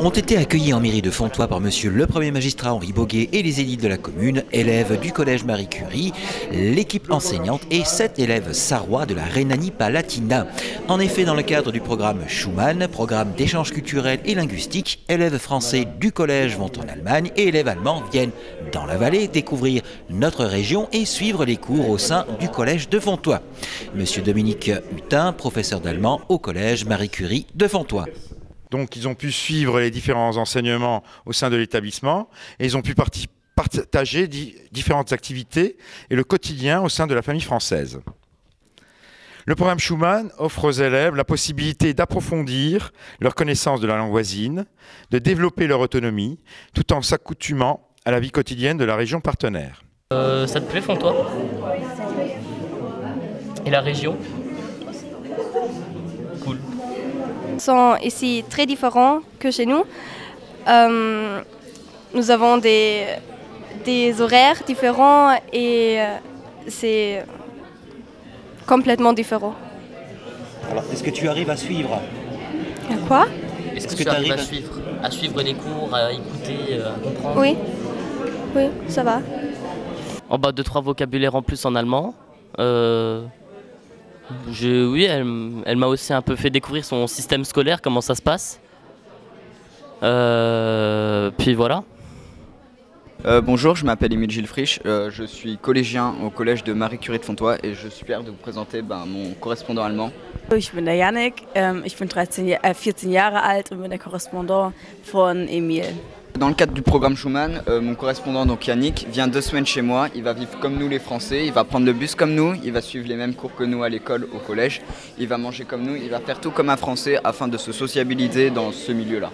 Ont été accueillis en mairie de Fontoy par monsieur le premier magistrat Henri Boguet et les élites de la commune, élèves du collège Marie Curie, l'équipe enseignante et 7 élèves sarrois de la Rhénanie-Palatinat. En effet, dans le cadre du programme Schumann, programme d'échange culturel et linguistique, élèves français du collège vont en Allemagne et élèves allemands viennent dans la vallée découvrir notre région et suivre les cours au sein du collège de Fontoy. Monsieur Dominique Hutin, professeur d'allemand au collège Marie Curie de Fontoy. Donc ils ont pu suivre les différents enseignements au sein de l'établissement et ils ont pu partager différentes activités et le quotidien au sein de la famille française. Le programme Schumann offre aux élèves la possibilité d'approfondir leur connaissance de la langue voisine, de développer leur autonomie, tout en s'accoutumant à la vie quotidienne de la région partenaire. Ça te plaît, Fontoy? Et la région? Cool. Sont ici très différents que chez nous. Nous avons des horaires différents et c'est complètement différent. Alors, est-ce que tu arrives à suivre? Quoi? Est-ce que tu arrives à suivre les cours, à écouter, à comprendre? Oui, oui, ça va. En bas 2-3 vocabulaires en plus en allemand. Oui, elle m'a aussi un peu fait découvrir son système scolaire, comment ça se passe. Puis voilà. Bonjour, je m'appelle Émile Gilles-Frisch, je suis collégien au collège de Marie Curie de Fontoy et je suis fier de vous présenter mon correspondant allemand. Ich bin der Yannick, ich bin 14 Jahre alt und bin der Korrespondent von Emile. Dans le cadre du programme Schumann, mon correspondant donc Yannick vient 2 semaines chez moi, il va vivre comme nous les Français, il va prendre le bus comme nous, il va suivre les mêmes cours que nous à l'école, au collège, il va manger comme nous, il va faire tout comme un Français afin de se sociabiliser dans ce milieu-là.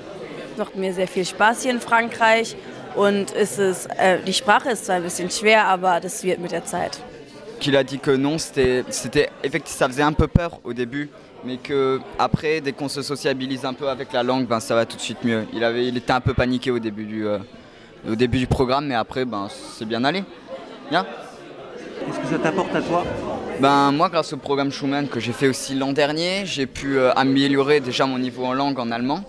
Es macht mir sehr viel Spaß hier in Frankreich und die Sprache ist zwar ein bisschen schwer, aber das wird mit der Zeit. Il a dit que non, effectivement, ça faisait un peu peur au début, mais qu'après, dès qu'on se sociabilise un peu avec la langue, ça va tout de suite mieux. Il était un peu paniqué au début du programme, mais après, c'est bien allé. Bien. Qu'est-ce que ça t'apporte à toi? Moi, grâce au programme Schumann que j'ai fait aussi l'an dernier, j'ai pu améliorer déjà mon niveau en langue en allemand.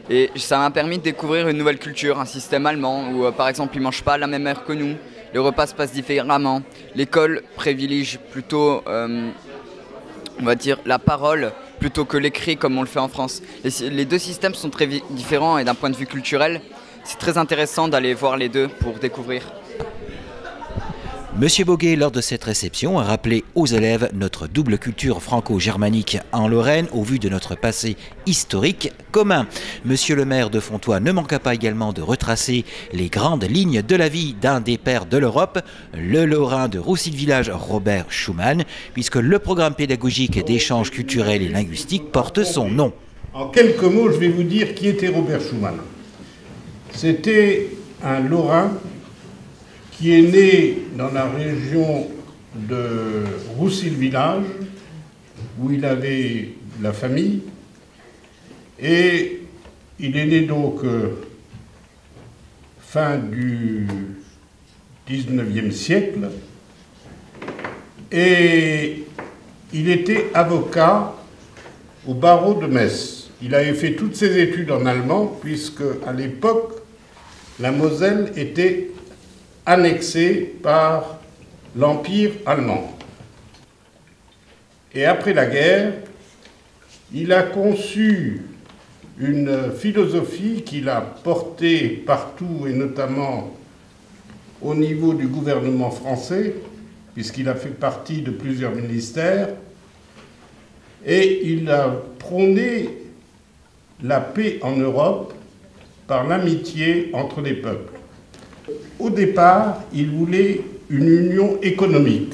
Et ça m'a permis de découvrir une nouvelle culture, un système allemand où, par exemple, ils ne mangent pas à la même heure que nous. Les repas se passent différemment. L'école privilégie plutôt, on va dire, la parole plutôt que l'écrit comme on le fait en France. Les deux systèmes sont très différents et d'un point de vue culturel, c'est très intéressant d'aller voir les deux pour découvrir. Monsieur Boguet, lors de cette réception, a rappelé aux élèves notre double culture franco-germanique en Lorraine au vu de notre passé historique commun. Monsieur le maire de Fontoy ne manqua pas également de retracer les grandes lignes de la vie d'un des pères de l'Europe, le Lorrain de Roussy-le-Village, Robert Schumann, puisque le programme pédagogique d'échange culturel et linguistique porte son nom. En quelques mots, je vais vous dire qui était Robert Schumann. C'était un Lorrain qui est né dans la région de Roussy-le-Village, où il avait la famille, et il est né donc fin du 19e siècle, et il était avocat au barreau de Metz. Il avait fait toutes ses études en allemand, puisque à l'époque, la Moselle était annexé par l'Empire allemand. Et après la guerre, il a conçu une philosophie qu'il a portée partout, et notamment au niveau du gouvernement français, puisqu'il a fait partie de plusieurs ministères, et il a prôné la paix en Europe par l'amitié entre les peuples. Au départ, il voulait une union économique.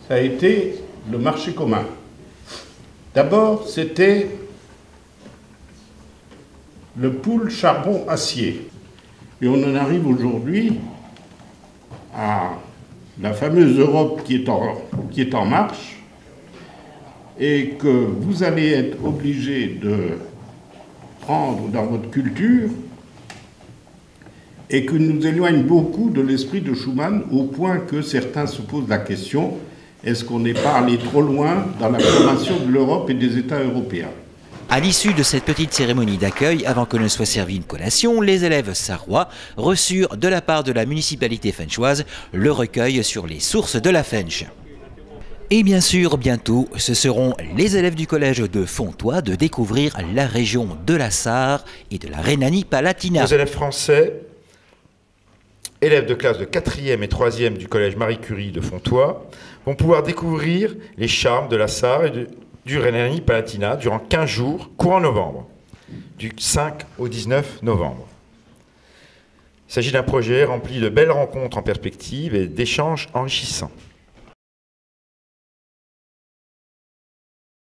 Ça a été le marché commun. D'abord, c'était le pool charbon-acier. Et on en arrive aujourd'hui à la fameuse Europe qui est en marche et que vous allez être obligé de prendre dans votre culture et que nous éloigne beaucoup de l'esprit de Schumann au point que certains se posent la question, est-ce qu'on n'est pas allé trop loin dans la formation de l'Europe et des États européens? À l'issue de cette petite cérémonie d'accueil, avant que ne soit servie une collation, les élèves sarrois reçurent de la part de la municipalité fenchoise le recueil sur les sources de la Fench. Et bien sûr, bientôt, ce seront les élèves du collège de Fontoy de découvrir la région de la Sarre et de la Rhénanie-Palatinat. Les élèves français, élèves de classe de 4e et 3e du collège Marie Curie de Fontoy, vont pouvoir découvrir les charmes de la Sarre et du Rhénanie-Palatinat durant 15 jours, courant novembre, du 5 au 19 novembre. Il s'agit d'un projet rempli de belles rencontres en perspective et d'échanges enrichissants.